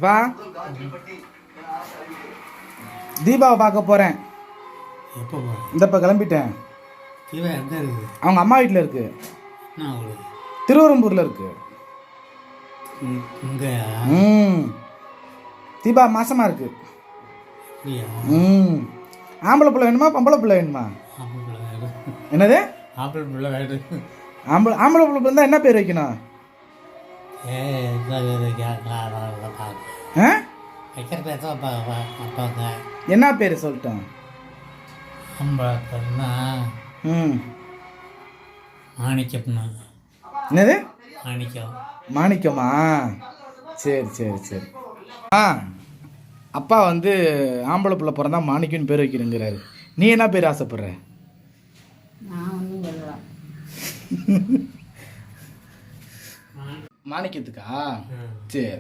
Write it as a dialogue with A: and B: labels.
A: வா, தீபாவை பார்க்க போகிறேன்.
B: எப்போ போகிறேன்?
A: இந்த இப்போ கிளம்பிட்டேன்.
B: தீபா எங்கே இருக்குது?
A: அவங்க அம்மா வீட்டில் இருக்கு.
B: என்ன அவங்களுக்கு?
A: திருவரம்பூரில் இருக்கு.
B: இங்கே
A: தீபா மாசமாக இருக்கு.
B: அப்படியா?
A: ஆம்பளை பிள்ளை வேணுமா பொம்பளை பிள்ளை வேணுமா?
B: ஆம்பளை பிள்ளை வேணும்.
A: என்னது?
B: ஆம்பளை பிள்ளை வேணும்.
A: ஆம்பளை பிள்ளை இருந்தால் என்ன பேர் வைக்கணும்?
B: வைக்கிற பேர் தான் அப்பாங்க.
A: என்ன பேர் சொல்லிட்டேன்?
B: ஆம்பளை பேர்னா மாணிக்கம்னா.
A: என்னது?
B: மாணிக்கம்.
A: மாணிக்கமா? சரி சரி சரி. அப்பா வந்து ஆம்பளை பிள்ளை பிறந்தா மாணிக்கம்னு பேர் வைக்கிறேங்கிறாரு. நீ என்ன பேர் ஆசைப்படுற? மாணிக்கத்துக்கா? சரி.